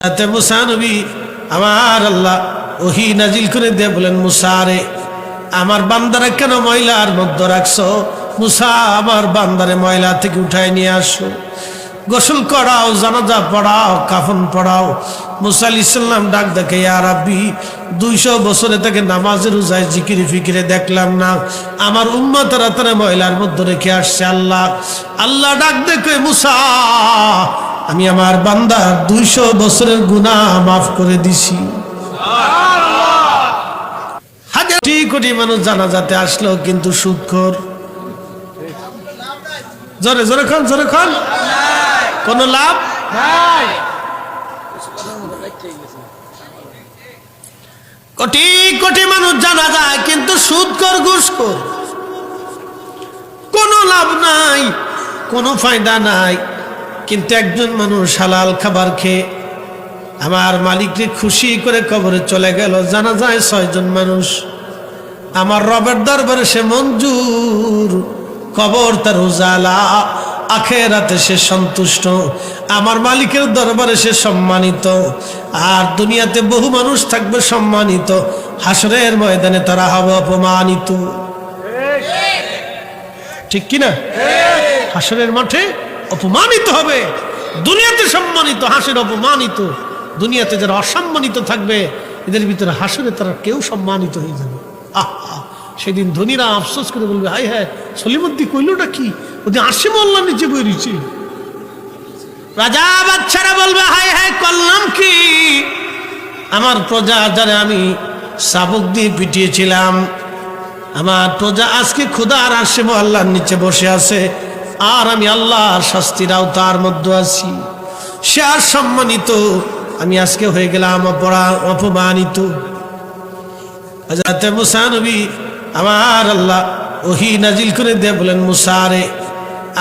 হাজরতে মুসা নবী আমার আল্লাহ ওহী নাজিল করে দিয়ে বলেন, মুসা রে, আমার বান্দারে কেন ময়লার মধ্যে রাখছো? মুসা, আমার বান্দারে ময়লা থেকে উঠায় নিয়ে আসো, গোসল করাও, জানাজা পড়াও, কাফন পড়াও। মুসা আলাইহিস সালাম ডাক দেখে, ইয়া রাব্বি, 200 বছরে তাকে নামাজে রোজায় জিকিরে ফিকিরে দেখলাম না, আমার উম্মতরা তারা ময়লার মধ্যে রেখে আসছে। আল্লাহ ডাক দেখে, মুসা, আমি আমার বান্দার 200 বছরের গুনাহ মাফ করে দিছি। হাজার কোটি মানুষ জানাজাতে আসলো, কিন্তু সুদখোর। জোরে জোরে খান, জোরে খান, কোনো লাভ নাই। কোটি কোটি মানুষ জানা যায়, কিন্তু সুদখোর, ঘুষখোর, কোনো লাভ নাই, কোনো ফায়দা নাই। কিন্তু একজন মানুষ হালাল খাবার খেয়ে আমার মালিককে খুশি করে কবরে চলে গেল। জানা যায় 6 জন মানুষ, আমার রবের দরবারে সে মঞ্জুর, কবর তার উজালা, আখিরাতে সে সন্তুষ্ট, আমার মালিকের দরবারে সে সম্মানিত। আর দুনিয়াতে বহু মানুষ থাকবে সম্মানিত, হাসরের ময়দানে তারা হবে অপমানিত। ঠিক কিনা? হাসরের মাঠে অপমানিত হবে। দুনিয়াতে সম্মানিত, হাসরে অপমানিত। দুনিয়াতে যারা অসম্মানিত থাকবে, এদের ভিতরে হাসরে তারা কেউ সম্মানিত হয়ে যাবে। সেদিন ধনীরা আফসোস করে বলবে, হাই হ্যাঁ, সলিমুদ্দি কইলটা কি, ওদের আসে মোল্লা নিচে বইছি। রাজা বাচ্চারা বলবে, হাই হ্যাঁ, করলাম কি? আমার প্রজা যারা আমি চাবুক দিয়ে পিটিয়েছিলাম, আমার প্রজা আজকে ক্ষুধার আসে মোল্লার নিচে বসে আছে, আর আমি আল্লাহর শাস্তির আওতার মধ্যে আছি। সে আর সম্মানিত, আমি আজকে হয়ে গেলাম অপমানিত। হাজরতে মুসা নবী আমার আল্লাহ ওহী নাজিল করে দিয়ে বলেন, মুসা রে,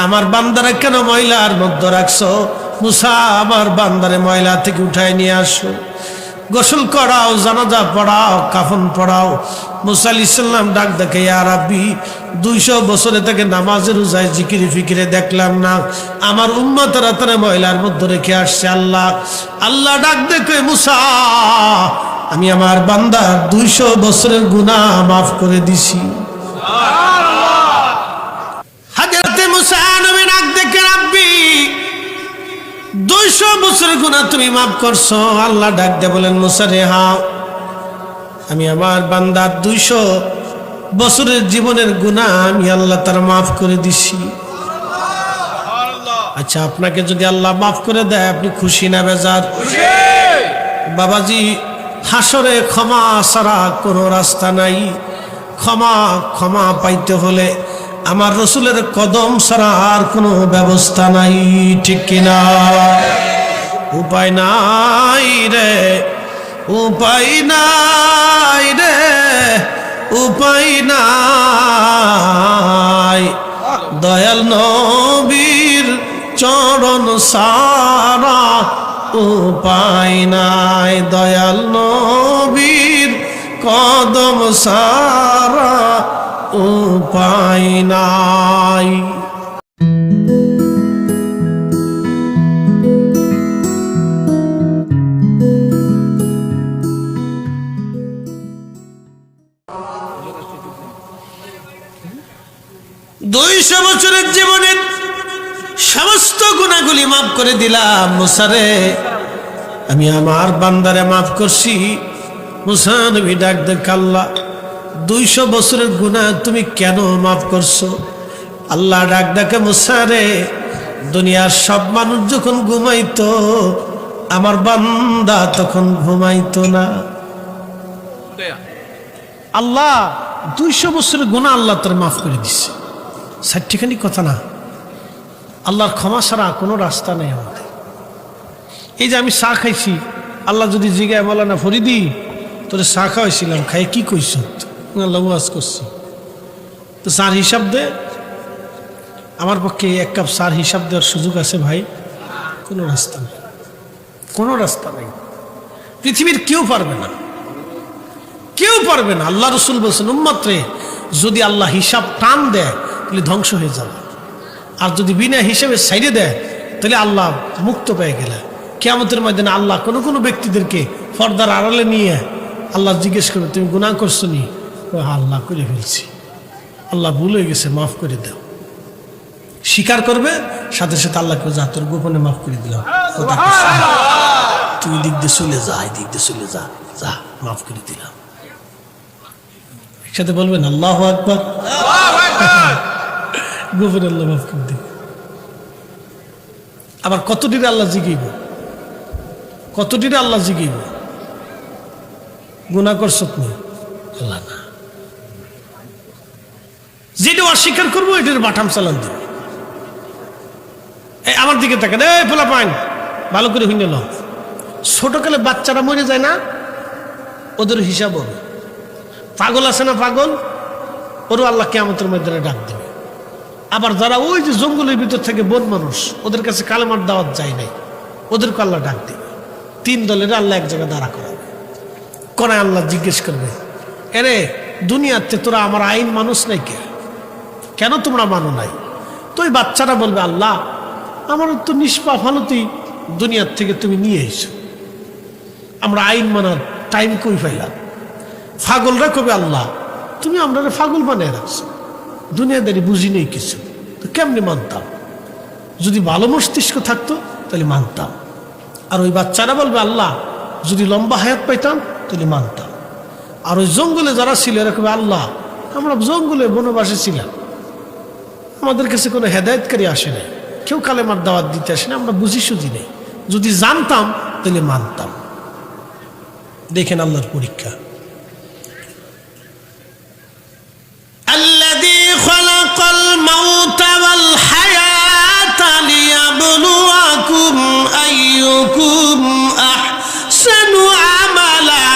আমার বান্দারে কেন ময়লার মধ্যে রাখছো? মুসা, আমার বান্দারে ময়লা থেকে উঠায় নিয়ে আসো, গোসল করাও, জানাজা পড়াও, কাফন পড়াও। মুসা আলাইহিস সালাম ডাক দেখে, ইয়া রাব্বি, 200 বছরে তাকে নামাজে রোজায় জিকিরে ফিকিরে দেখলাম না, আমার উম্মতরা তারা ময়লার মধ্যে রেখে আসছে। আল্লাহ ডাক দেখে, মুসা, আমি আমার বান্দার 200 বছরের গুনাহ মাফ করে দিছি। হাজরতে মুসা নবী ডাক দেখে, রাব্বি, 200 বছরের গুনাহ তুমি মাফ করছো? আল্লাহ ডাক দিয়ে বলেন, মুসা রে, হ্যাঁ, আমি আমার বান্দার 200 বছরের জীবনের গুনাহ আমি আল্লাহ তার মাফ করে দিছি। আচ্ছা, আপনাকে যদি আল্লাহ মাফ করে দেয়, আপনি খুশি না বেজার? বাবাজি, হাসরে ক্ষমা ছাড়া কোনো রাস্তা নাই। ক্ষমা পাইতে হলে আমার রসুলের কদম ছাড়া আর কোনো ব্যবস্থা নাই। ঠিক কিনা? উপায় নাই রে, উপায় নাই রে, উপায় নাই, দয়াল নবীর চরণ সারা উপায় নাই, দয়াল নবীর কদম সারা উপায় নাই। 200 বছরের জীবনের সমস্ত গুনাহগুলি মাফ করে দিলাম। মুসা রে, আমি আমার বান্দারে মাফ করছি। মুসা নবী ডাক দেখে, আল্লাহ, 200 বছরের গুনাহ তুমি কেন মাফ করছো? আল্লাহ ডাক দেখে, মুসা রে, দুনিয়ার সব মানুষ যখন ঘুমাইতো, আমার বান্দা তখন ঘুমাইতো না। আল্লাহ 200 বছরের গুনাহ আল্লাহ তার মাফ করে দিচ্ছে। সাইটখানি কথা না, আল্লাহর ক্ষমা ছাড়া কোনো রাস্তা নেই আমাদের। এই যে আমি চা খাইছি, আল্লাহ যদি জিগায় মৌলানা ফরিদি, তোরে চা খাওয়াইছিলাম, খাই কি কইস? আল্লাহ ওয়াজ করছি, তো চার হিসাব দে। আমার পক্ষে 1 কাপ চার হিসাব দেওয়ার সুযোগ আছে ভাই? কোনো রাস্তা নেই, কোনো রাস্তা নেই। পৃথিবীর কেউ পারবে না, কেউ পারবে না। আল্লাহ রসুল বলছেন, উম্মত রে, যদি আল্লাহ হিসাব টান দেয় তাহলে ধ্বংস হয়ে যাবে, আর যদি বিনা হিসেবে সাইডে দেয় তাহলে আল্লাহ মুক্ত পেয়ে গেলে। কিয়ামতের ময়দানে আল্লাহ কোনো কোনো ব্যক্তিদেরকে পর্দার আড়ালে নিয়ে আল্লাহ জিজ্ঞেস করবে, তুমি গুনাহ করছো নি? আল্লাহ করে ফেলছি, আল্লাহ ভুল হয়ে গেছে, মাফ করে দাও। স্বীকার করবে, সাথে সাথে আল্লাহকে যা তোর গোপনে মাফ করে দিলাম, তুই দিক দিয়ে চলে যা, এই দিক দিয়ে চলে যা, যা মাফ করে দিলাম। একসাথে বলবেন আল্লাহু আকবার। গোপনে আল্লাহ মাফ করে দিবে। আবার কতটিরে আল্লাহ জিগাইব, কতটিরে আল্লাহ জিগাইব গুনাহ করছ তুমি? আল্লাহ না, যেটা অস্বীকার করবো এটার বাটাম চালান দিব। আমার দিকে তাকান, এই পোলা পাইন ভালো করে হইল। ছোটকালে বাচ্চারা মরে যায় না, ওদের হিসাব হবে। পাগল আছে না পাগল, ওরও আল্লাহ কিয়ামতের ময়দানে ডাক দেবে। আবার যারা ওই যে জঙ্গলের ভিতর থেকে বন মানুষ, ওদের কাছে কালেমার দাওয়াত যায় নাই, ওদেরকে আল্লাহ ডাক দেবে। 3 দলের আল্লাহ এক জায়গায় দাঁড়া করাবে। কোনায় আল্লাহ জিজ্ঞেস করবে, এরে দুনিয়াতে তোরা আমার আইন মানুষ নাই কেন তোমরা মানো নাই? তো ওই বাচ্চারা বলবে, আল্লাহ আমার তো নিষ্পাপ হালতেই দুনিয়ার থেকে তুমি নিয়ে এসো, আমরা আইন মানার টাইম কই পাইলাম। পাগলরা কবে, আল্লাহ তুমি আমরা পাগল বানিয়ে রাখছো, দুনিয়াদারি বুঝি নেই কিছু, তো কেমনি মানতাম? যদি ভালো মস্তিষ্ক থাকতো তাহলে মানতাম। আর ওই বাচ্চারা বলবে, আল্লাহ যদি লম্বা হায়াত পাইতাম তাহলে মানতাম। আর ওই জঙ্গলে যারা ছিল এরা কবে, আল্লাহ আমরা জঙ্গলে বনবাসে ছিলাম, আমাদের কাছে কোনো হেদায়েতকারী আসে নাই, কেউ কালেমার দাওয়াত দিতে আসে না, আমরা বুঝি সুঝি নেই, যদি জানতাম তাহলে মানতাম। দেখেন আল্লাহর পরীক্ষা। الذي خلق الموت والحياة ليبلوكم أيكم أحسن عملا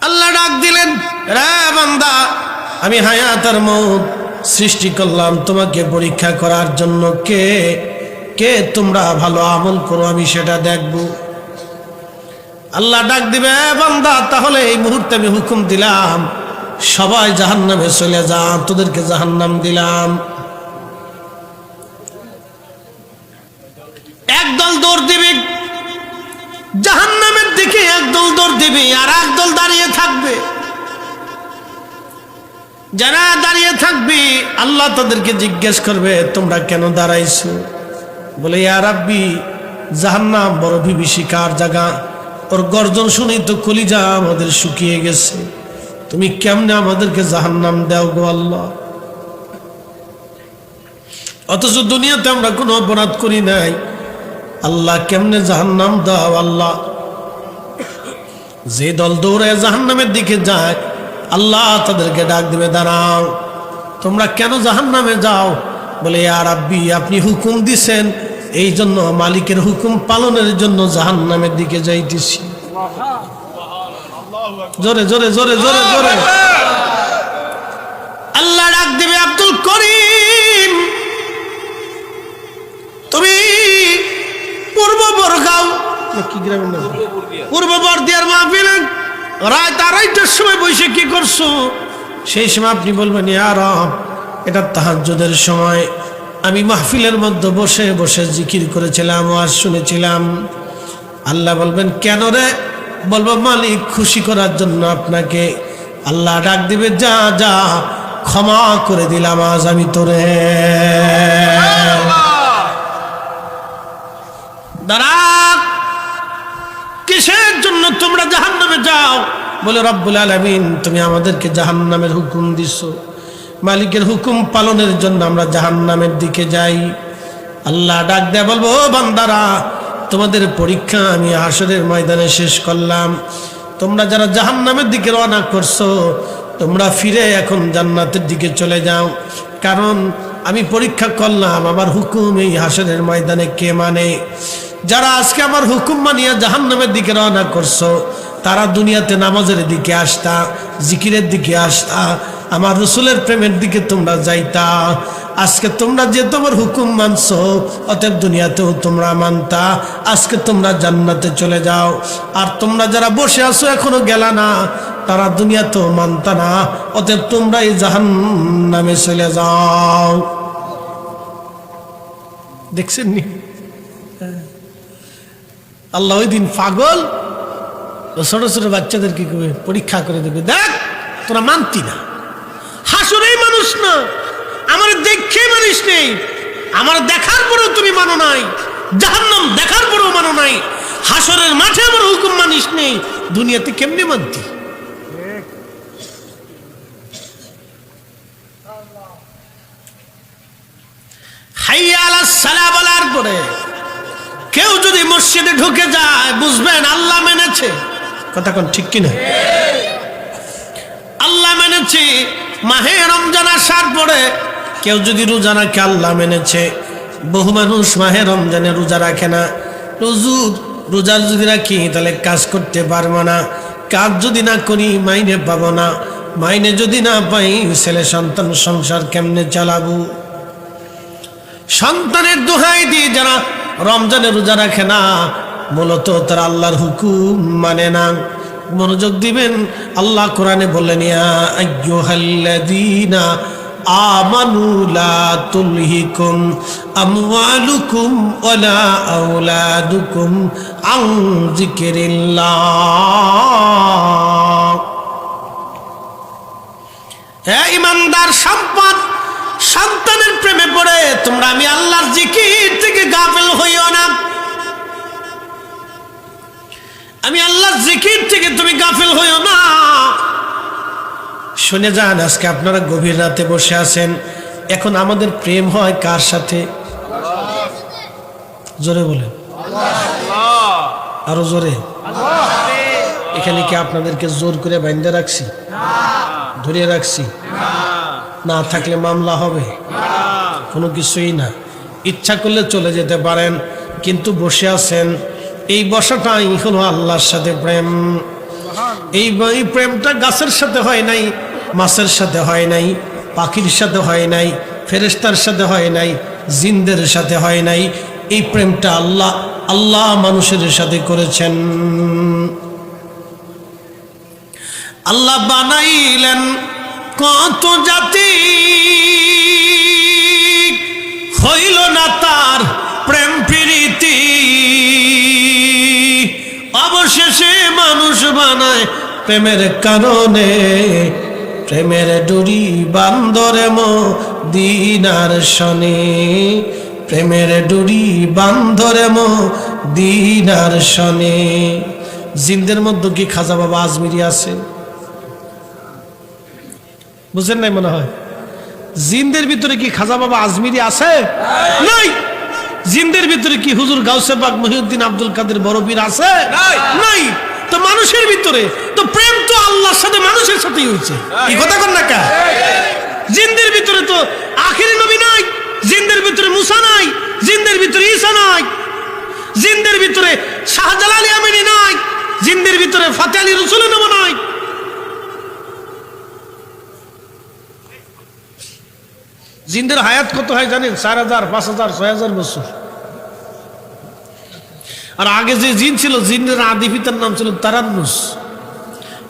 আল্লাহ ডাক দিলেন, রে বান্দা আমি হায়াত আর মউত সৃষ্টি করলাম তোমাকে পরীক্ষা করার জন্য। কে কে তোমরা ভালো আমল করো আমি সেটা দেখব। আল্লাহ ডাক দিবে, বান্দা তাহলে এই মুহূর্তে আমি হুকুম দিলাম সবাই জাহান্নামে চলে যা, তোদেরকে জাহান্নাম দিলাম। একদল দৌড় দিবে জাহান্নামের দিকে, একদল দৌড় দিবে, আর একদল দাঁড়িয়ে থাকবে। যারা দাঁড়িয়ে থাকবে আল্লাহ তাদেরকে জিজ্ঞেস করবে, তোমরা কেন দাঁড়াইছো? বলে, ইয়া রাব্বি জাহান্নাম বড় বিভীষিকার জায়গা, ওর গর্জন শুনেই তো কলিজা আমাদের শুকিয়ে গেছে, তুমি কেমনে আমাদেরকে জাহান্নাম দাও গো আল্লাহ? অথচ দুনিয়াতে আমরা কোনো অপরাধ করি নাই, আল্লাহ কেমনে জাহান্নাম দাও আল্লাহ? যে দল দৌড়ে জাহান্নামের দিকে যায় আল্লাহ তাদেরকে ডাক দিবে, দাঁড়াও তোমরা কেন জাহান্নামে যাও? বলে, ইয়া রাব্বি আপনি হুকুম দিছেন, এই জন্য মালিকের হুকুম পালনের জন্য জাহান্নামের দিকে যাইতেছি। জোরে জোরে জোরে জোরে জোরে আল্লাহ ডাক দিবে, আব্দুল করিম তুমি পূর্ব বরগাঁও কি গ্রামের নাম, পূর্ব বর্দিয়ার মাহফিলে রাত 2:30টার সময় বসে কি করছো? সেই সময় আপনি বলবেন, ইয়া রব এটা তাহাজ্জুদের সময়, আমি মাহফিলের মধ্যে বসে বসে জিকির করেছিলাম, ওয়াজ শুনেছিলাম। আল্লাহ বলবেন, কেন রে? বলবো, মালিক খুশি করার জন্য আপনাকে। আল্লাহ ডাক দিবে, যা যা ক্ষমা করে দিলাম আজ আমি তোরে। দাঁড়া, কিসের জন্য তোমরা জাহান্নামে যাও? বলে, রব্বুল আলামিন তুমি আমাদেরকে জাহান্নামের হুকুম দিছো, মালিকের হুকুম পালনের জন্য আমরা জাহান্নামের দিকে যাই। আল্লাহ ডাক দেয়া বলবো, ও বান্দারা তোমাদের পরীক্ষা আমি হাসরের ময়দানে শেষ করলাম। তোমরা যারা জাহান্নামের দিকে রওনা করছো তোমরা ফিরে এখন জান্নাতের দিকে চলে যাও, কারণ আমি পরীক্ষা করলাম আমার হুকুম এই হাসরের ময়দানে কে মানে। যারা আজকে আমার হুকুম মানিয়া জাহান্নামের দিকে রওনা করছো তারা দুনিয়াতে নামাজের দিকে আসতা, জিকিরের দিকে আসতা, আমার রসুলের প্রেমের দিকে তোমরা যাইতা। আজকে তোমরা যে তোমার হুকুম মানছো, অতএব দুনিয়াতেও তোমরা মানতা, আজকে তোমরা জান্নাতে চলে যাও। আর তোমরা যারা বসে আছো এখনো গেলা না, তারা দুনিয়াতেও মানতা না, অতএব তোমরা এই জাহান্নামে চলে যাও। দেখছেন নি আল্লাহ ওই দিন পাগল ছোট ছোট বাচ্চাদেরকে পরীক্ষা করে দেবে, দেখ তোরা মানতি না, হাসরেই মানুষ না, আমার দেখে মানিস নেই, আমার দেখার পরেও তুমি মানো নাই, জাহান্নাম দেখার পরেও মানো নাই, হাসরের মাঠে আমার হুকুম মানিস নেই, দুনিয়াতে কেমনে মানতি? হাইয়া আলাস সালাহ বলার পরে কেউ যদি মসজিদে ঢুকে যায়, বুঝবেন আল্লাহ মেনেছে। কথা কোন ঠিক কিনা? আল্লাহ মেনেছে। মাহে রমজান আসার পরে কেউ যদি রোজা রাখে, আল্লাহ মেনেছে। বহু মানুষ মাহে রমজানে রোজা রাখে না। রোজা যদি রাখি তাহলে কাজ করতে পারবো না, কাজ যদি না করি মাইনে পাবো না, মাইনে যদি না পাই ছেলে সন্তান সংসার কেমনে চালাবো? সন্তানের দোহাই দিয়ে যারা রমজানে রোজা রাখে না, মূলত তারা আল্লাহর হুকুম মানে না। মনোযোগ দিবেন, আল্লাহ কোরআনে বললেন, ইয়া আইয়ুহাল্লাযীনা আমানু লা তুলহিকুম আমওয়ালুকুম ওয়ালা আওলাদুকুম আন যিকরিল্লাহ। হে ঈমানদার, সম্পদ সন্তানের প্রেমে পড়ে তোমরা আমি আল্লাহর জিকির থেকে গাফেল হইও না। আমি আল্লাহর জিকির থেকে তুমি গাফেল হইও না। শুনে যান, আজকে আপনারা গভীর রাতে বসে আছেন, এখন আমাদের প্রেম হয় কার সাথে? জোরে বলেন, আরো জোরে। এখানে কি আপনাদেরকে জোর করে বাইন্ধে রাখছি, ধরে রাখছি? না থাকলে মামলা হবে? কোনো কিছুই না। ইচ্ছা করলে চলে যেতে পারেন, কিন্তু বসে আছেন, এই বসাটাই হলো আল্লাহর সাথে প্রেম। এই প্রেমটা গাছের সাথে হয় নাই, মাছের সাথে হয় নাই, পাখির সাথে হয় নাই, ফেরেশতার সাথে হয় নাই, জিনদের সাথে হয় নাই। এই প্রেমটা আল্লাহ মানুষের সাথে করেছেন। আল্লাহ বানাইলেন কত জাতি, হইল না তার প্রেম প্রীতি, অবশেষে মানুষ বানায় প্রেমের কারণে। প্রেমের ডুরি বান্দরে মদিনার শনে, প্রেমের ডুরি বান্দরে মদিনার শনে। জিনদের মধ্যে কি খাজা বাবা আজমিরি আছে? বুঝেন নাই মনে হয়? জিনদের ভিতরে কি খাজা বাবা আজমিরি আছে? নাই। জিনদের ভিতরে কি হুজুর গাউসে পাক মহিউদ্দিন আব্দুল কাদের বড় পীর আছে? নাই। তো মানুষের ভিতরে তো প্রেম তো আল্লাহর সাথে মানুষের সাথেই হয়েছে। এই কথা কন না কা? জিনদের ভিতরে তো আখিরি নবী নাই, জিনদের ভিতরে মুসা নাই, জিনদের ভিতরে ঈসা নাই, জিনদের ভিতরে শাহজালাল ইয়ামানি নাই, জিনদের ভিতরে ফাতে আলী রসুল নাই। জিনদের হায়াত কত হয় জানেন? 4000, 5000, 6000 বছর। আর আগে যে জিন ছিল, জিনের আদি পিতার নাম ছিল তারান্নুস,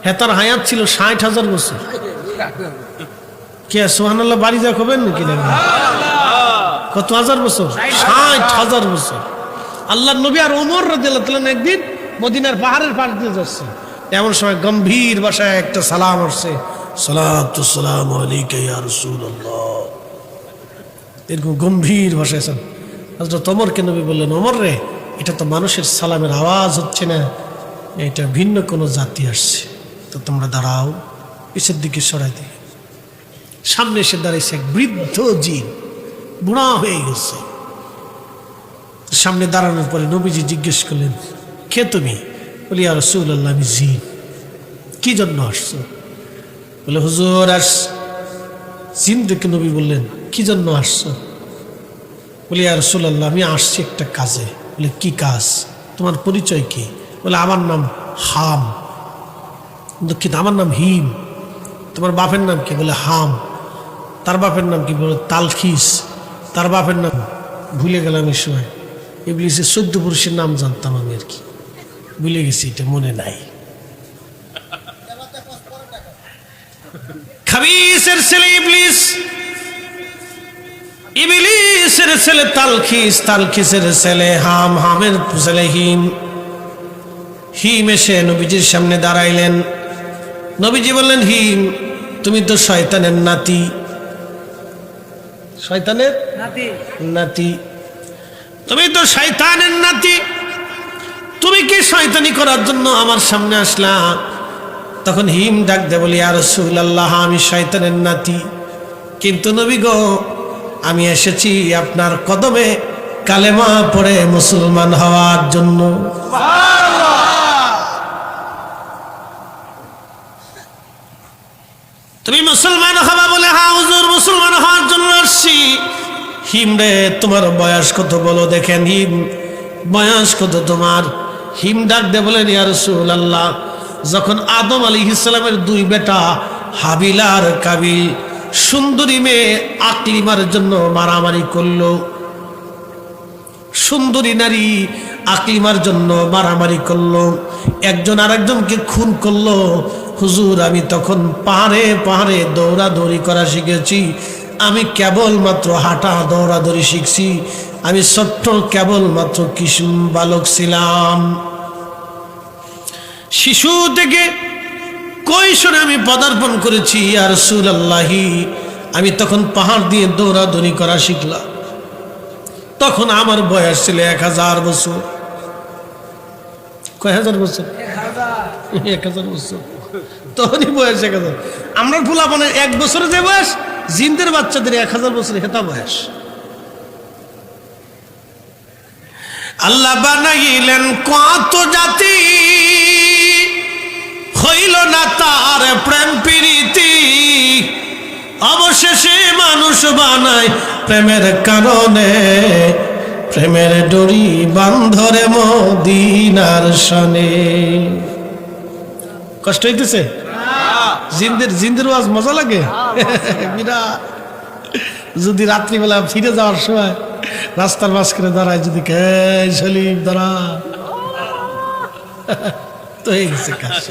হ্যাঁ তার হায়াত ছিল 60,000 বছর। কে সুবহানাল্লাহ বাড়ি যা করবেন নাকি? কত হাজার বছর? 60,000 বছর। আল্লাহ নবী আর ওমর রাদিয়াল্লাহু তাআলা একদিন মদিনার পাহাড়ের পাশ দিয়ে যাচ্ছে, এমন সময় গম্ভীর ভাষায় একটা সালাম আসছে, সালাতু সালামু আলাইকা ইয়া রাসূলুল্লাহ। এরকম গম্ভীর ভাষায় হযরত ওমরকে নবী বললেন, ওমর রে, এটা তো মানুষের সালামের আওয়াজ হচ্ছে না, এটা ভিন্ন কোনো জাতি আসছে, তো তোমরা দাঁড়াও। পিছের দিকে সরাই দিয়ে সামনে এসে দাঁড়াইছে এক বৃদ্ধ জিন, বুড়া হয়ে গেছে। সামনে দাঁড়ানোর পরে নবীজি জিজ্ঞেস করলেন, কে তুমি? বলি, ইয়া রাসূলুল্লাহ, আমি জিন। কি জন্য আসছো? বলে, হুজুর জিন দেখে নবী বললেন, কি জন্য আসছো? বলি, ইয়া রাসূলুল্লাহ, আমি আসছি একটা কাজে। বলে, কি কাজ? তোমার পরিচয় কি? বলে, আমার নাম হাম। দুঃখিত, আমার নাম হিম। তোমার বাপের নাম কি? বলে, হাম। তার বাপের নাম কি বলো, তালখিস। তার বাপের নাম ভুলে গেলাম এই সময়। ইবলিসের 14 পুরুষের নাম জানতাম আমি, আর কি ভুলে গেছি, এটা মনে নাই। খাবিসের ছেলে ইবলিস, ইবলিসের ছেলে তালখিস, তালখিসের ছেলে হাম, হামের ছেলে হিম। হিম এসে নবীজির সামনে দাঁড়াইলেন। নবীজি বললেন, হিম তুমি তো শয়তানের নাতি, শয়তানের নাতি, তুমি তো শয়তানের নাতি, তুমি কি শয়তানি করার জন্য আমার সামনে আসলা? তখন হিম ডাক দে বলি, ইয়া রাসূলুল্লাহ, আমি শয়তানের নাতি, কিন্তু নবী গো আমি এসেছি আপনার কদমে কালেমা পড়ে মুসলমান হওয়ার জন্য। তুমি মুসলমান হবা বলে? হ্যাঁ হুজুর, মুসলমান হওয়ার জন্য আসছি। হিম রে তোমার বয়স কত বলো দেখেন, হিম বয়স কত তোমার? হিম ডাক দে বলেন, ইয়া রাসূলুল্লাহ, যখন আদম আলাইহিস সালামের 2 বেটা হাবিল আর কাবিল সুন্দরী মেয়ে আকলিমার জন্য মারামারি করলো, সুন্দরী নারী আকলিমার জন্য মারামারি করলো, একজন আরেকজনকে খুন করলো। হুজুর আমি তখন পাহাড়ে পাহাড়ে দৌড়াদৌড়ি করা শিখেছি, আমি কেবলমাত্র হাঁটা দৌড়াদৌড়ি শিখছি, আমি ছোট্ট কেবলমাত্র কিশোর বালক ছিলাম। শিশু থেকে কৈশোরে আমি পদার্পণ করেছি ইয়া রাসূলুল্লাহ, আমি তখন পাহাড় দিয়ে দৌড়াদৌড়ি করা শিখলাম। তখন আমার বয়স ছিল 1000 বছর। কয় হাজার বছর? 1000 বছর। তখনই বয়স 1000। আমরা ফুলাপনের 1 বছরে যে বয়স, জিনদের বাচ্চাদের 1000 বছর হেতা বয়স। আল্লাহ বানাইলেন কত জাতি, হইল না তার প্রেম প্রীতি, অবশেষে মানুষ বানায় প্রেমের কারণে, প্রেমের ডরি বান্ধরে মদিনার শানে। কষ্ট হইতেছে? জিন্দের ওয়াজ মজা লাগে বিরাট। যদি রাত্রিবেলা ফিরে যাওয়ার সময় রাস্তার মাঝখানে দাঁড়ায়, যদি সলিম দাঁড়া, তো হয়ে গেছে কাজ।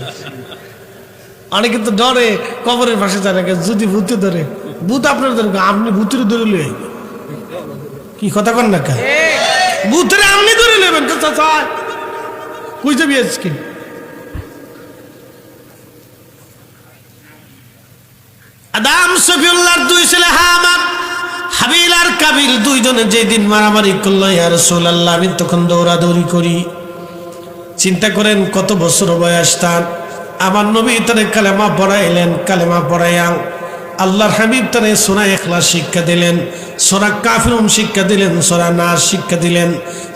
অনেকে তো ডরে কবরের পাশে যায় না, যদি ভূতে ধরে, ভূত আপনার ধরবে, আপনি ভূতের ধরে লই, কি কথা কন না কা, ভূতের আপনি ধরে নেবেন কই যাবি আজকে? আদম সফিউল্লাহর 2 ছেলে হাবিল আর কাবিল, 2 জনে যেদিন মারামারি করলো, ইয়া রাসূলুল্লাহ আমি তখন দৌড়াদৌড়ি করি। চিন্তা করেন কত বছর বয়স তার। আমার নবী তারে কালেমা পড়াইলেন, কালেমা পড়াইয়া আল্লাহর হাবিব তারে সূরা ইখলাস শিক্ষা দিলেন, সূরা কাফিরুন শিক্ষা দিলেন, সূরা নাস শিক্ষা দিলেন,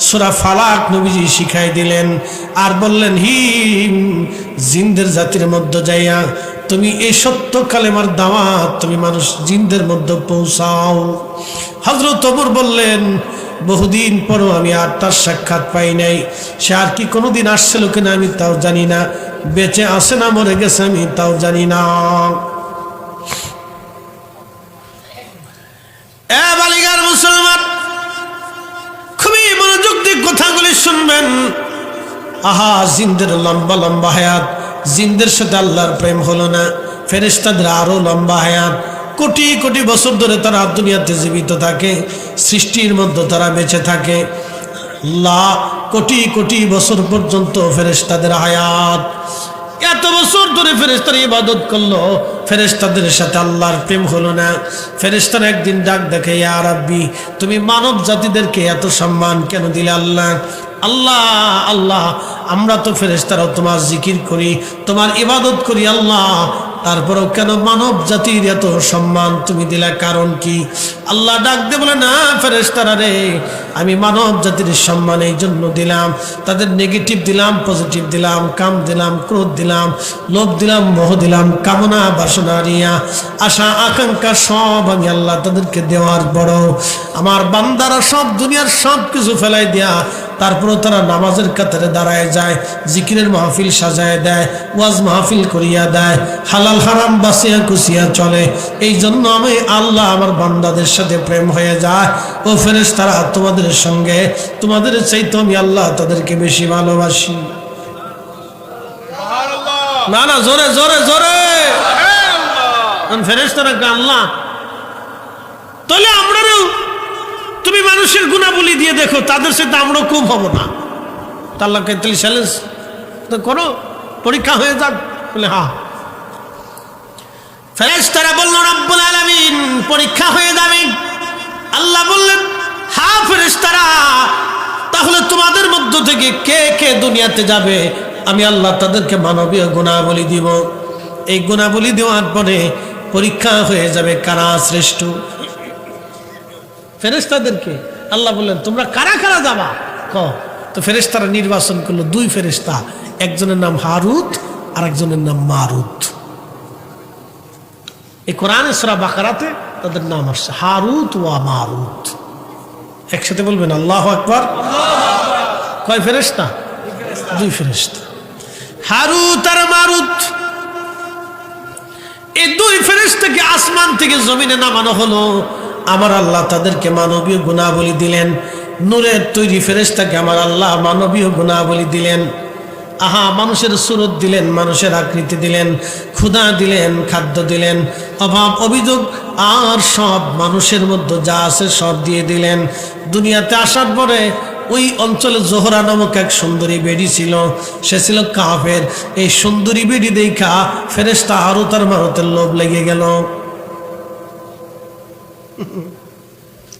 সূরা ফালাক নবীজি শিখাই দিলেন। আর বললেন, হিম জিনদের জাতির মধ্যে যাইয়া তুমি এই সত্য কালেমার দাওয়াত তুমি মানুষ জিনদের মধ্যে পৌঁছাও। হযরত ওমর বললেন, বহুদিন পরও আমি আর তার সাক্ষাৎ পাই নাই, সে আর কি কোনোদিন আসছিল কিনা আমি তাও জানি না, বেঁচে আসে না মরে গেছে আমি তাও জানি না। বালিগার মুসলমান, খুবই মনোযোগ দিয়ে কথাগুলি শুনবেন। আহা, জিনদের লম্বা লম্বা হায়াত, জিনদের সাথে আল্লাহর প্রেম হলো না, ফেরেশতাদের আরো লম্বা হায়াত, কোটি কোটি বছর ধরে তারা দুনিয়াতে জীবিত থাকে, সৃষ্টির মধ্যে তারা বেঁচে থাকে, কোটি কোটি বছর পর্যন্ত ফেরেশতাদের হায়াত। এত বছর ধরে ফেরেশতার ইবাদত করলো, ফেরেশতাদের সাথে আল্লাহর প্রেম হলো না। ফেরেশতারা একদিন ডাক দেখে, ইয়া রাব্বি তুমি মানব জাতিদেরকে এত সম্মান কেন দিলে? আল্লাহ আল্লাহ আল্লাহ, আমরা তো ফেরেশতারাও তোমার জিকির করি, তোমার ইবাদত করি আল্লাহ, তারপরেও কেন মানব জাতির এত সম্মান তুমি দিলা? কারণ কি? আল্লাহ ডাক দিয়ে বলে, না ফেরেশতারা রে, আমি মানব জাতির সম্মান এই জন্য দিলাম, তাদের নেগেটিভ দিলাম, পজিটিভ দিলাম, কাম দিলাম, ক্রোধ দিলাম, লোভ দিলাম, মোহ দিলাম, কামনা বাসনা রিয়া আশা আকাঙ্ক্ষা সব আমি আল্লাহ তাদেরকে দেওয়ার বড়। আমার বান্দারা সব দুনিয়ার সব কিছু ফেলাই দিয়া তারপরও তারা নামাজের কাতারে দাঁড়ায় যায়, জিকিরের মাহফিল সাজায় দেয়, ওয়াজ মাহফিল করিয়া দেয়, হালাল হারাম বাসিয়া কুসিয়া চলে। এই জন্য আমি আল্লাহ আমার বান্দাদের সাথে প্রেম হয়ে যায়। ও ফেরেশতারা, তোমাদের সঙ্গে তোমাদের চাইতে আমি আল্লাহ তাদেরকে বেশি ভালোবাসি। না না, জোরে জোরে জোরে ফেরেশতারা আল্লাহ। তাহলে আমরাও তুমি মানুষের গুণাবলী দিয়ে দেখো, তাদের সাথে আমরাও খুব হব না। আল্লাহকে তাহলে চ্যালেঞ্জ করো, পরীক্ষা হয়ে যাক। বলে হ্যাঁ। ফেরেশতারা বলল, রব্বুল আলামিন পরীক্ষা হয়ে যাবে। আল্লাহ বললেন, হ্যাঁ ফেরেশতারা, তাহলে তোমাদের মধ্য থেকে কে কে দুনিয়াতে যাবে, আমি আল্লাহ তাদেরকে মানবীয় গুণাবলী দিব। এই গুণাবলী দেওয়ার পরে পরীক্ষা হয়ে যাবে কারা শ্রেষ্ঠ। ফেরেশতাদেরকে আল্লাহ বললেন, তোমরা কারা কারা যাবা? তো ফেরেশতারা নির্বাচন করলো দুই ফেরেশতা, একজনের নাম হারুত আর একজনের নাম মারুত। এই কোরআনে সূরা বাকারাতে তাদের নাম আসছে হারুত ওয়া মারুত। একসাথে বলবেন আল্লাহু আকবার। কয় ফেরেশতা? দুই ফেরেশতা, হারুত আর মারুত। এই দুই ফেরেশতাকে আসমান থেকে জমিনে নামানো হলো। আমার আল্লাহ তাদেরকে মানবীয় গুণাবলী দিলেন। নূরের তৈরি ফেরেশতাকে আমার আল্লাহ মানবীয় গুণাবলী দিলেন। আহা, মানুষের সুরত দিলেন, মানুষের আকৃতি দিলেন, ক্ষুধা দিলেন, খাদ্য দিলেন, অভাব অভিযোগ আর সব মানুষের মধ্যে যা আছে সব দিয়ে দিলেন। দুনিয়াতে আসার পরে ওই অঞ্চলে জোহরা নামক এক সুন্দরী বেডি ছিল, সে ছিল কাফের। এই সুন্দরী বেডি দেখা ফেরেশতা হারুত আর মারুতের লোভ লেগে গেল।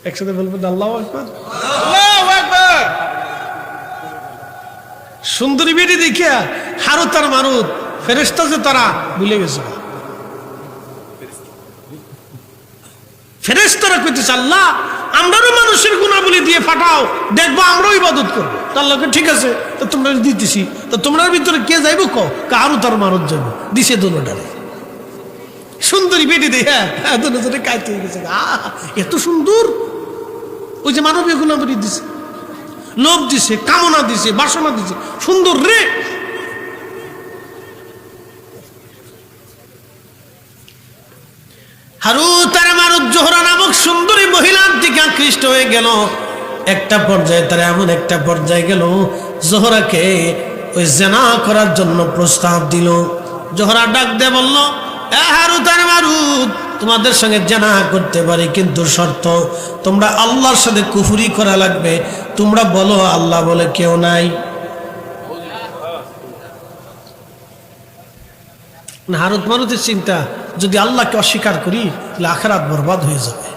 একসাথে বলবেন আল্লাহু আকবার। আল্লাহু আকবার। সুন্দরী বেডি দেখিয়া হারুত আর মারুত ফেরেশতা যে তারা ভুলে গেছে। ফেরেশতারা কইতেছে, আল্লাহ আমরাও মানুষের গুণাবলী দিয়ে ফাটাও, দেখবো আমরাও ইবাদত করবো। আল্লাহকে ঠিক আছে, তো তোমরা দিতেছি, তো তোমার ভিতরে কে যাইব? হারুত আর মারুত যাবো। দিছে দোনোটারে। সুন্দরী বেটি দে, হ্যাঁ দোনোজনে কাইতে হয়ে গেছে। এত সুন্দর! ওই যে মানবীয় গুণাবলী দিছে, লোভ দিছে, কামনা দিছে, বাসনা দিছে, সুন্দর রে। হারুত আর মারুত জোহরা নামক সুন্দরী মহিলার দিকে আকৃষ্ট হয়ে গেল। একটা পর্যায়ে তারা এমন একটা পর্যায়ে গেল, জোহরাকে ওই জিনা করার জন্য প্রস্তাব দিল। জোহরা ডাক দিয়ে বলল, এ হারুত আর মারুত, তোমাদের সঙ্গে জিনা করতে পারি, কিন্তু শর্ত তোমরা আল্লাহর সাথে কুফরি করা লাগবে। তোমরা বলো আল্লাহ বলে কেউ নাই। হারুত মারুতের চিন্তা, যদি আল্লাহকে অস্বীকার করি তাহলে আখিরাত বরবাদ হয়ে যাবে।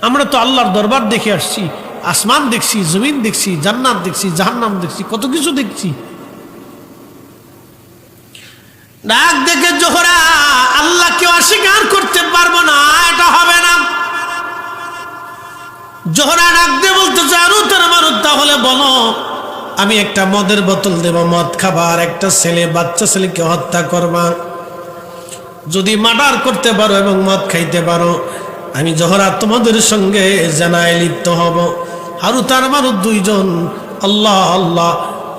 আমরা তো আল্লাহর দরবার দেখে আসছি, আসমান দেখছি, জমিন দেখছি, জান্নাত দেখছি, জাহান্নাম দেখছি, কত কিছু দেখছি। ডাক দেখে জোহরা, আল্লাহকে অস্বীকার করতে পারবো না, এটা হবে না। জোহরা ডাক দিয়ে বলতেছে, হারুত আর মারুত, তাহলে বলো আমি একটা মদের বোতল দেব, মদ খাবার, একটা ছেলে, বাচ্চা ছেলেকে হত্যা করবা। যদি মার্ডার করতে পারো এবং মদ খাইতে পারো, আমি জোহরা তোমাদের সঙ্গে জানায় লিপ্ত হব। হারুত আর মারুত দুইজন আল্লাহ আল্লাহ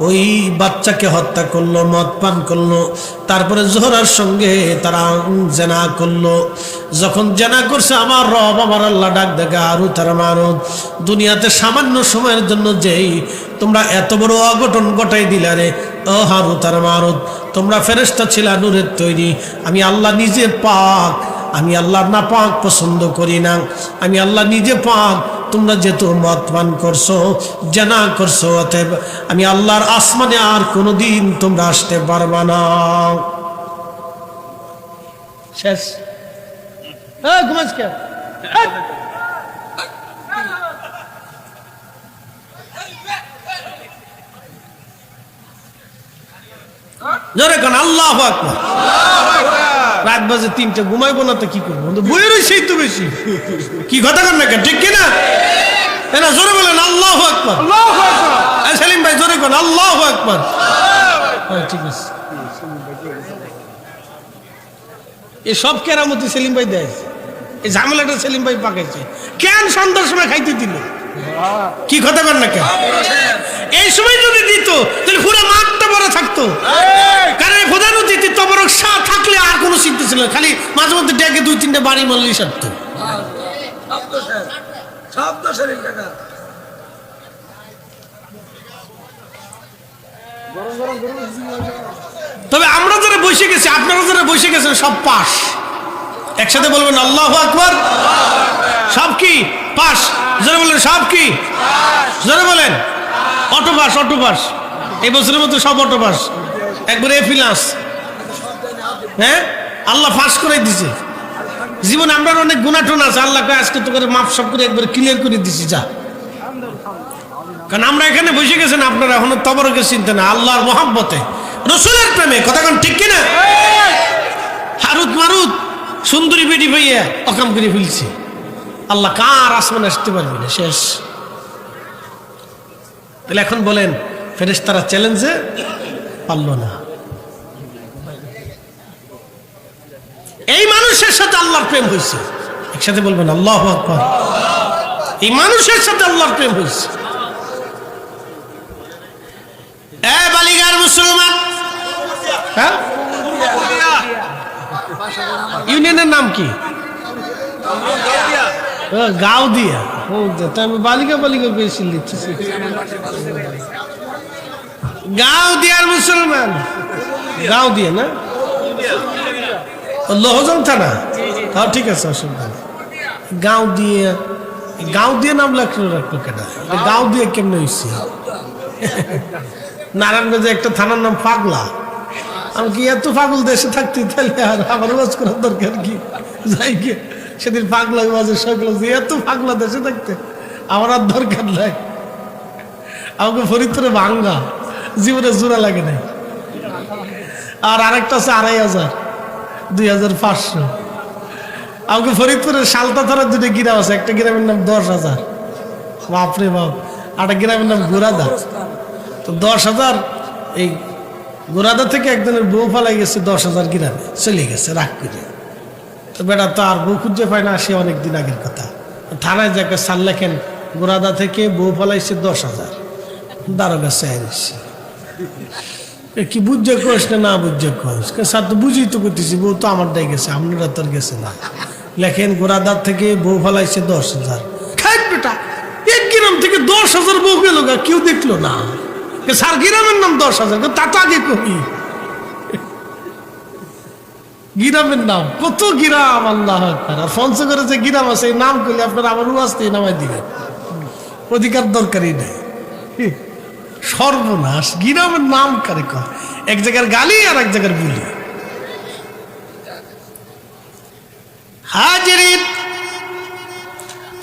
ওই বাচ্চাকে হত্যা করলো, মদ পান করলো, তারপরে জোহরার সঙ্গে তারা জেনা করলো। যখন জেনা করছে, আমার রব আমার আল্লাহ ডাক দেখে, হারুত আর মারুত, দুনিয়াতে সামান্য সময়ের জন্য যেই তোমরা এত বড় অঘটন ঘটাই দিলা রে, ও হারুত আর মারুত, তোমরা ফেরেশতা ছিলা নূরের তৈরি, আমি আল্লাহ নিজে পাক, আমি আল্লাহ না পাক পছন্দ করি না, আমি আল্লাহ নিজে পাক। তোমরা যেহেতু মদ পান করছো, জানা করছো, অতএব আমি আল্লাহর আসমানে আর কোনোদিন তোমরা আসতে পারবা না। শেষ। ঘুমাস কে? জোরে কোন আল্লাহু আকবার। রাত বাজে 3টা, ঘুমাইবো না তো কি করবো? বইয়ের রইছেই তো বেশি। কি কথা কন না কেন, ঠিক কিনা? না জোরে বলেন আল্লাহু আকবার। সেলিম ভাই জোরে কোন আল্লাহু আকবার। ঠিক আছে, এই সব কেরামতি সেলিম ভাই দেয়। এই ঝামেলাটা সেলিম ভাই পাকাইছে। কেন সন্ধ্যার সময় খাইতে দিল? কি কথা বল না কেন? এই সময় যদি দিত তাহলে পুরো মাঠটা বড় থাকতো। কারণ প্রধান অতিথি তবরক শাহ থাকলে আর কোনো চিন্তা ছিল না, খালি মাঝে মধ্যে ডেকে 2-3টা বাড়ি মারলেই সারতো। তবে আমরা যারা বসে গেছি, আপনারা যারা বসে গেছেন সব পাস। একসাথে বলবেন আল্লাহু আকবার। সব কি পাস? জোরে বলেন সব কি? জোরে বলেন অটো পাস। অটো পাস এই বছরের মতো সব অটো পাস, একবারে এ ফিলাস। হ্যাঁ, আল্লাহ ফাঁস করে দিছে। জীবনে আমরা অনেক গুণাটন আছে, আল্লাহ আজকে তো করে মাপ সব করে একবারে ক্লিয়ার করে দিছি। যা, কারণ আমরা এখানে বসে গেছেন, আপনারা এখনো তবরকের চিন্তা না, আল্লাহর মহব্বতে, রসুলের প্রেমে। কথা কোন ঠিক কিনা? হারুত মারুত সুন্দরী বেটি ভাইয়া অকাম করে ফেলছি। আল্লাহ কার আসমান আসতে পারবে না, শেষ। তাহলে এখন বলেন ফেরেশতারা চ্যালেঞ্জে পারলো না। এই মানুষের সাথে আল্লাহর প্রেম হয়েছে। একসাথে বলবেন আল্লাহু আকবার। এই মানুষের সাথে আল্লাহর প্রেম হয়েছে। এ বালিগার মুসলমান, হ্যাঁ, ইউনিয়নের নাম কি? গাউদিয়া। আমি বালিকা বালিকা পেয়েছি, লিখতেছি গাউদিয়ার মুসলমান। গাউদিয়া না, লোহজং থানা। তাও ঠিক আছে, অসুবিধা নেই। গাউদিয়া, গাউদিয়া নাম রাখলো কেনা? গাউদিয়া কেমনে হয়েছে? নারায়ণগঞ্জে একটা থানার নাম পাগলা। আমি কি এত পাগল দেশে থাকতে, তাহলে আর আমার ওয়াজ করার দরকার কি? যাই গিয়ে সেদিন পাগলা ওয়াজের সকল যে এত পাগলা দেশে থাকতে আমার আর দরকার নাই। আমাকে ফরিদপুরে ভাঙ্গা জীবনে জোড়া লাগে নাই। আর আরেকটা আছে 2500, 2500। আমাকে ফরিদপুরের সালতা থানার 2টা গ্রাম আছে, একটা গ্রামের নাম 10,000। বাপরে বাপ। একটা গ্রামের নাম গোরাদা। তো 10,000, এই গোরাদা থেকে একজনের বউ ফালাই গেছে 10,000 গ্রামে চলে গেছে রাগ করে। তো বেটা তো আর বউ খুঁজে পায় না, সে অনেকদিন আগের কথা। থানায় যাকে সাল লেখেন গোরাদা থেকে বউ ফালাইছে 10,000। দারোগা চাইছে কি বুঝে কোস না বুঝে কোস? স্যার তো বুঝি তো করতেছি, বউ তো আমার দায় গেছে, আপনারা তোর গেছে না। লেখেন গোরাদার থেকে বউ ফালাইছে 10,000। খাই বেটা, এক গ্রাম থেকে 10,000 বউ গেল, কেউ দেখলো না। স্যার গ্রামের নাম 10,000, তা তো আগে করি। গ্রামের নাম কত গ্রাম, আল্লাহ আকবার। আর পঞ্চগড়ে যে গ্রাম আছে এই নাম করলে আপনারা আমার উয়াজতে নামাই দিবেন, অধিকার দরকারই নেই। সর্বনাশ, গ্রামের নাম কারে কয়? এক জায়গার গালি আর এক জায়গার বুলি। হাজিরিন,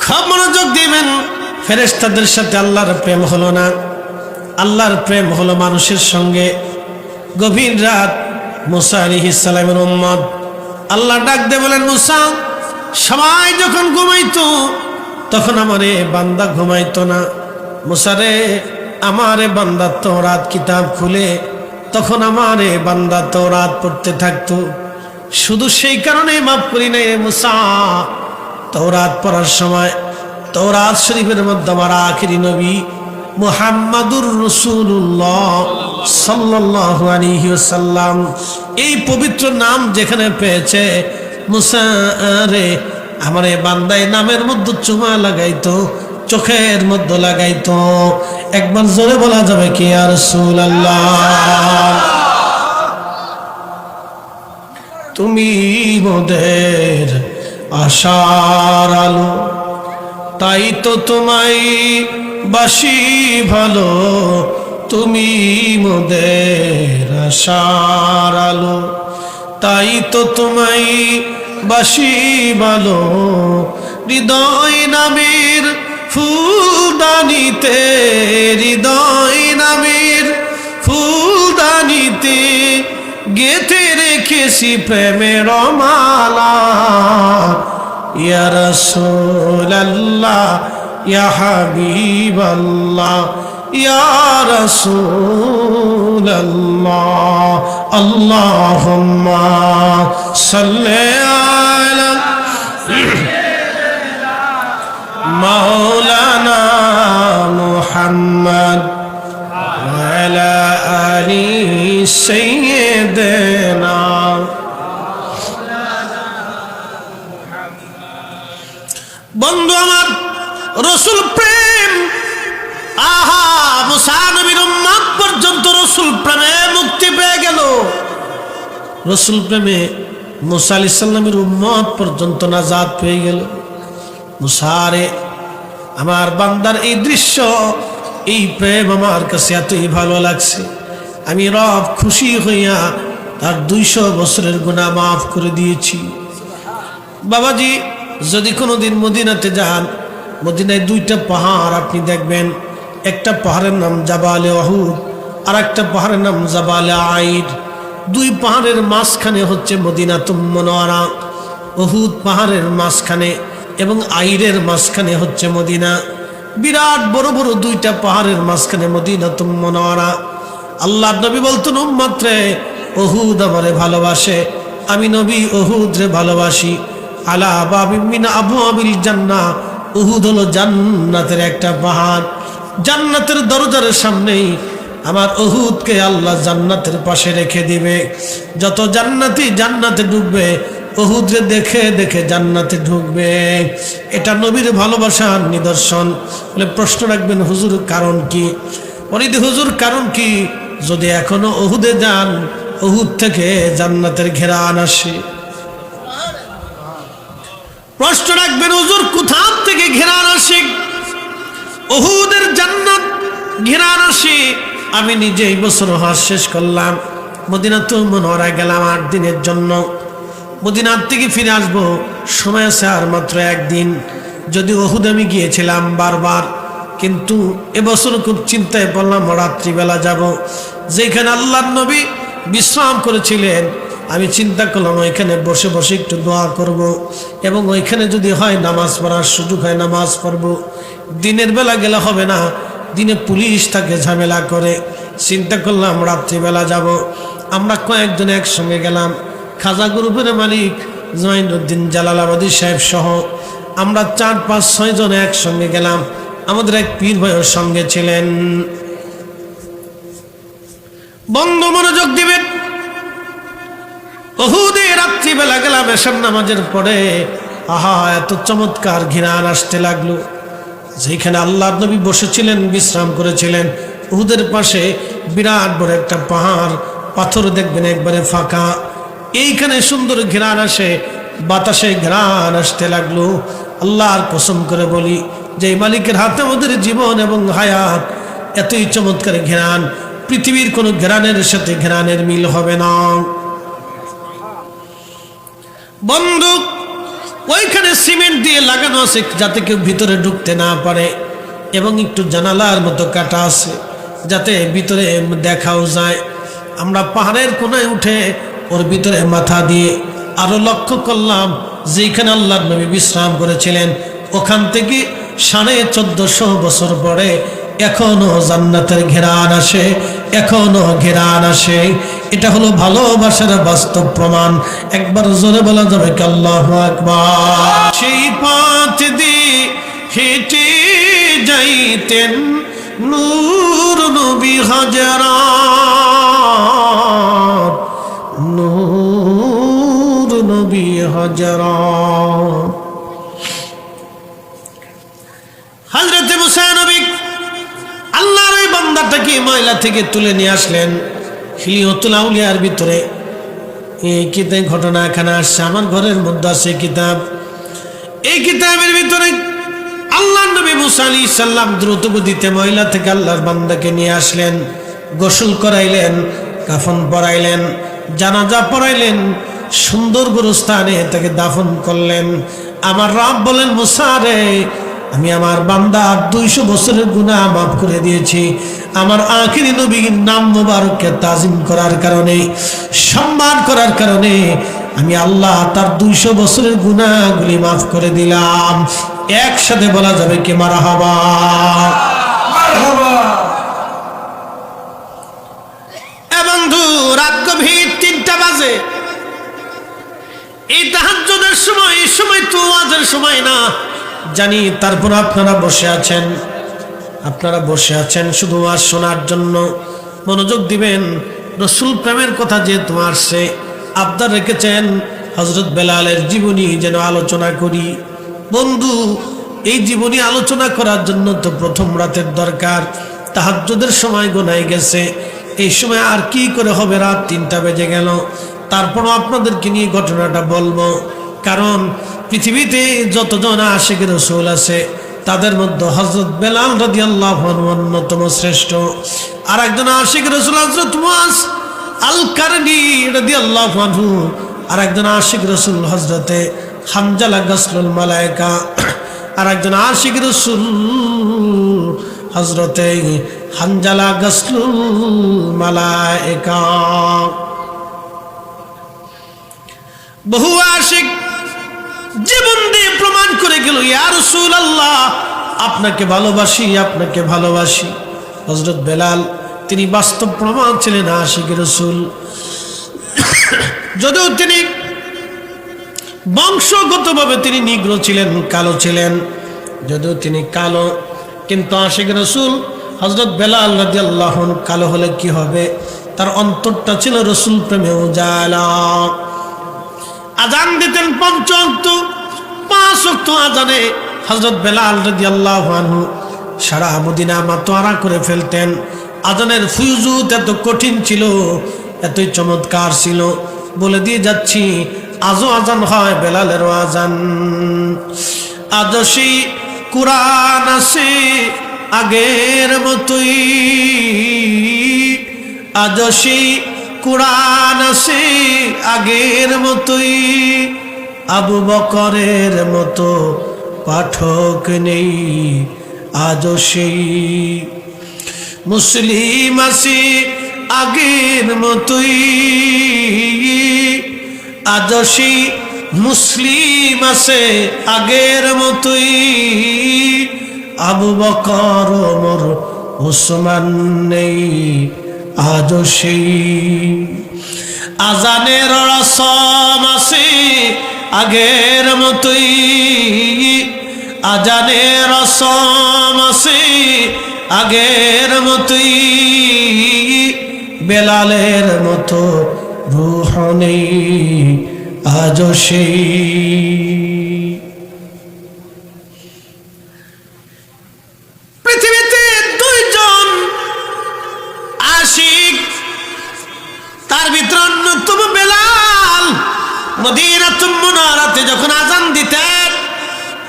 খুব মনোযোগ দিবেন। ফেরেশতাদের সাথে আল্লাহর প্রেম হলো না, আল্লাহর প্রেম হলো মানুষের সঙ্গে। গভীর রাত, মুসা আলাইহিস সালামের উম্মত আল্লাহ ডাক দিয়ে বলেন, মুসা, সবাই যখন ঘুমাইতো তখন আমারে বান্দা ঘুমাইতো না। মুসা রে, আমারে বান্দা তওরাত কিতাব খুলে তখন আমারে বান্দা তওরাত পড়তে থাকতো। শুধু সেই কারণে মাফ করি নাই রে মুসা, তওরাত পড়ার সময় তওরাত শরীফের মধ্যে আমার আখিরি নবী মুহাম্মাদুর রাসূলুল্লাহ সাল্লাল্লাহু আলাইহি ওয়াসাল্লাম এই পবিত্র নাম যেখানে পেয়েছে, মুসা রে আমার এই বান্দায় নামের মধ্যে চুমা লাগাইতো, চোখের মধ্যে লাগাইতো। একবার জোরে বলা যাবে কি ইয়া রাসূলুল্লাহ? তুমি মোদের আশার আলো, তাই তো তোমায় বাসি ভালো। তুমি মোদের আশার আলো, তাই তো তোমায় বাসি ভালো। হৃদয় নামের ফুলদানিতে, হৃদয় নামের ফুলদানিতে গেঁথে রেখে পেয়েছি প্রেমের মালা ইয়া রাসূলুল্লাহ ইয়া হাবিবাল্লাহ ইয়া রাসূলুল্লাহ আল্লাহুম্মা সাল্লি আলা মাওলানা মুহাম্মদ ওয়া আলা আলি সাইয়্যিদিনা। বন্ধু আমার, রসুল প্রেম, আহা, মুসা নবীর উম্মত পর্যন্ত রসুল প্রেমে মুক্তি পেয়ে গেল। রসুল প্রেমে মুসা আলাইহিস সালামের উম্মত পর্যন্ত নাজাত পেয়ে গেল। মুসারে, আমার বান্দার এই দৃশ্য, এই প্রেম আমার কাছে এতই ভালো লাগছে, আমি রব খুশি হইয়া তার 200 বছরের গুনাহ মাফ করে দিয়েছি। বাবাজি, যদি কোনোদিন মদিনাতে যান, মদিনায় 2টা পাহাড় আপনি দেখবেন। একটা পাহাড়ের নাম জাবালে উহুদ, আর একটা পাহাড়ের নাম জাবালে আইর। 2 পাহাড়ের মাঝখানে হচ্ছে মদিনাতুল মুনাওয়ারা। উহুদ পাহাড়ের মাঝখানে এবং আইরের মাঝখানে হচ্ছে মদিনা। বিরাট বড় বড় 2টা পাহাড়ের মাঝখানে মদিনাতুল মুনাওয়ারা। আল্লাহর নবী বলতেন, উম্মত রে, উহুদ আমারে ভালোবাসে, আমি নবী উহুদ রে ভালোবাসি। আলা বাবিন মিন আবওয়াবিল জান্নাহ, উহুদ হলো জান্নাতের একটা পাহাড়। জান্নাতের দরজার সামনেই আমার উহুদকে আল্লাহ জান্নাতের পাশে রেখে দিবে। যত জান্নাতি জান্নাতে ঢুকবে, উহুদরে দেখে দেখে জান্নাতে ঢুকবে। এটা নবীর ভালোবাসার নিদর্শন। বলে প্রশ্ন রাখবেন, হুজুর কারণ কি? বলিদি হুজুর কারণ কি? যদি এখনো উহুদে যান, উহুদ থেকে জান্নাতের ঘেরান আসে। প্রশ্ন রাখবেন, হুজুর কোথা থেকে ঘেরান আসে? উহুদের জান্নাত ঘেরান আসে। আমি নিজে এই বছর হজ শেষ করলাম, মদিনাতুল মুনাওয়ারা গেলাম 8 দিনের জন্য। মদিনার থেকে ফিরে আসবো, সময় আছে আর মাত্র 1 দিন। যদি উহুদ আমি গিয়েছিলাম বারবার, কিন্তু এবছর খুব চিন্তায় পড়লাম, রাত্রিবেলা যাব, যেখানে আল্লাহর নবী বিশ্রাম করেছিলেন। আমি চিন্তা করলাম ওইখানে বসে বসে একটু দোয়া করব, এবং ওইখানে যদি হয় নামাজ পড়ার সুযোগ হয় নামাজ পড়ব। দিনের বেলা গেলে হবে না, দিনে পুলিশ তাকে ঝামেলা করে। চিন্তা করলাম রাত্রিবেলা যাব। আমরা কয়েকজন একসঙ্গে গেলাম। খাজা গ্রুপের মালিক জয়নুদ্দিন জালালাবাদী সাহেব সহ আমরা 4, 5, 6 জন একসঙ্গে গেলাম। আমাদের এক পীর ভাইয়ের সঙ্গে ছিলেন। বন্ধু মনোযোগ দিবেন, উহুদে রাত্রিবেলা গেলাম এশার নামাজের পরে। আহা, এত চমৎকার ঘিরান আসতে লাগলো। যেখানে আল্লাহর নবী বসেছিলেন, বিশ্রাম করেছিলেন, উহুদের পাশে বিরাট বড় একটা পাহাড়, পাথর দেখবেন একবারে ফাঁকা। এইখানে সুন্দর ঘিরান আসে, বাতাসে ঘিরান আসতে লাগলো। আল্লাহর কসম করে বলি, যে মালিকের হাতে আমাদের জীবন এবং হায়াত, এতই চমৎকার ঘিরান, পৃথিবীর কোনো ঘিরানের সাথে ঘিরানের মিল হবে না। বন্ধু, ওইখানে সিমেন্ট দিয়ে লাগানো আছে যাতে কেউ ভিতরে ঢুকতে না পারে, এবং একটু জানালার মতো কাটা আছে যাতে ভিতরে দেখাও যায়। আমরা পাহাড়ের কোনায় উঠে ওর ভিতরে মাথা দিয়ে আরো লক্ষ্য করলাম যেখানে আল্লাহর নবী বিশ্রাম করেছিলেন, ওখান থেকে 1450 বছর পরে এখনো জান্নাতের ঘেরান আসে, এখনো ঘেরান আসে। এটা হলো ভালোবাসার বাস্তব প্রমাণ। একবার জোরে বলা যাবে কি আল্লাহু আকবার। সেই পথ দিয়ে হেঁটে যাইতেন নূর নবী হযরত, নূর নবী হযরত। হযরত মুসা নবী আল্লাহর ওই বান্দাটাকে ময়লা থেকে তুলে নিয়ে আসলেন হিলিয়াতুল আউলিয়ার ভিতরে। এই কিতাব ঘটনা এখানে আসছে, আমার ঘরের মধ্যে আছে কিতাব। এই কিতাবের ভিতরে আল্লাহর নবী মুসা আলাইহিস সালাম দ্রুত গতিতে ময়লা থেকে আল্লাহর বান্দাকে নিয়ে আসলেন, গোসল করাইলেন, কাফন পরাইলেন, জানাজা পড়াইলেন, সুন্দর গুরুস্থানে তাকে দাফন করলেন। আমার রব বলেন, মুসা রে, আমি আমার বান্দার 200 বছরের গুনাহ মাফ করে দিয়েছি। আমার আখিরি নবীর নাম মোবারককে তাজিম করার কারণে, সম্মান করার কারণে আমি আল্লাহ তার 200 বছরের গুনাহগুলি মাফ করে দিলাম। একসাথে বলা যাবে কি মারহাবা। বন্ধু, রাত গভীর 3টা বাজে। এই তাহাজ্জুদের সময়, এই সময় তো ওয়াজের সময় না জানি, তারপর আপনারা বসে আছেন, আপনারা বসে আছেন শুধু ওয়াজ শোনার জন্য। মনোযোগ দিবেন, রসুল প্রেমের কথা যেহেতু আসছে, আবদার রেখেছেন হযরত বেলালের জীবনী যেন আলোচনা করি। বন্ধু, এই জীবনী আলোচনা করার জন্য তো প্রথম রাতের দরকার। তাহাজ্জুদের সময় গোনায় গেছে, এই সময় আর কি করে হবে, রাত 3টা বেজে গেল। তারপরও আপনাদেরকে নিয়ে ঘটনাটা বলবো, কারণ পৃথিবীতে যতজন আশিক রাসূল আছে তাদের মধ্যে হযরত বেলাল রাদিয়াল্লাহু আনহু অন্যতম শ্রেষ্ঠ। আর একজন আশিক রাসূল হযরত মুআজ আল কারনি রাদিয়াল্লাহু আনহু, আর একজন আশিক রাসূল হযরতে হানজালা গাসলুল মালায়েকা, আর একজন আশিক রাসূল হযরতে হানজালা গাসলুল মালায়েকা। বহু আশিক জীবন দিয়ে প্রমাণ করে গেল, ইয়া রাসূলুল্লাহ আপনাকে ভালোবাসি, আপনাকে ভালোবাসি। হযরত বেলাল তিনি বাস্তব প্রমাণ ছিলেন আশিক রাসূল। যদিও তিনি বংশগতভাবে তিনি নিগ্রো ছিলেন, কালো ছিলেন, যদিও তিনি কালো, কিন্তু আশিক রাসূল হযরত বেলাল রাদিয়াল্লাহু আনহু কালো হলে কি হবে, তার অন্তরটা ছিল রাসূল প্রেমে উজালা। আজান দিতেন 5 ওয়াক্ত, 5 ওয়াক্ত আজানে হযরত বেলাল রাদিয়াল্লাহু আনহু সারা মদিনা মাতোয়ারা করে ফেলতেন। আজানের ফুয়ুজুত এত কঠিন ছিল, এতই চমৎকার ছিল, বলে দিয়ে যাচ্ছি আজও আজান হয়, বেলালেরও আজান। আজও সেই কুরআন আছে আগের মতোই, আজও সেই কুরআন আছে আগের মতোই, আবু বকরের মতো পাঠক নেই আজও সেই। মুসলিম আছে আগের মতোই, আজও সেই মুসলিম আছে আগের মতোই, আবু বকর ওমর ওসমান নেই আজও সেই। আজানের রসম আছে আগের মতোই, আজানের রসম আছে আগের মতোই, বেলালের মতো রূহ নেই আজও সেই। পৃথিবীতে 2জন আশিক, তার ভিতরে অন্যতম বেলাল। মদিনাতুল মুনাওয়ারাতে যখন আজান দিতেন,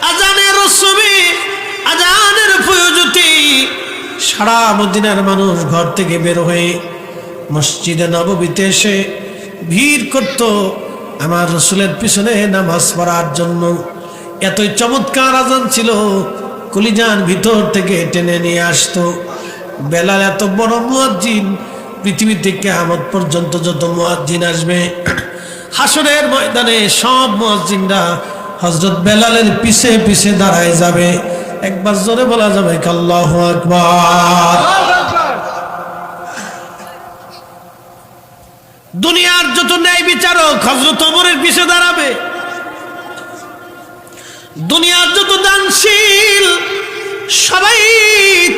আজানের রসমে, আজানের ফুয়ুজুতে সারা মদিনার মানুষ ঘর থেকে বের হয়ে মসজিদে নববীতে এসে ভিড় করত আমার রাসূলের পিছনে নামাজ পড়ার জন্য। এতই চমৎকার আজান ছিল, কলিজার ভিতর থেকে টেনে নিয়ে আসতো। বেলাল এত বড় মুয়াজ্জিন, পৃথিবীতে কিয়ামত পর্যন্ত যত মুয়াজ্জিন আসবে, হাসরের ময়দানে সব মুয়াজ্জিনরা হযরত বেলালের পিছে পিছে দাঁড়ায় যাবে। একবার জোরে বলা যাবে আল্লাহু আকবার। দুনিয়ার যত ন্যায় বিচারক হযরত ওমরের পিছে দাঁড়াবে, দুনিয়ার যত দানশীল সবাই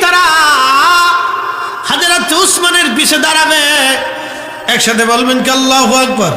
তারা হযরত উসমানের পিছে দাঁড়াবে। একসাথে বলবেন কি আল্লাহু আকবার।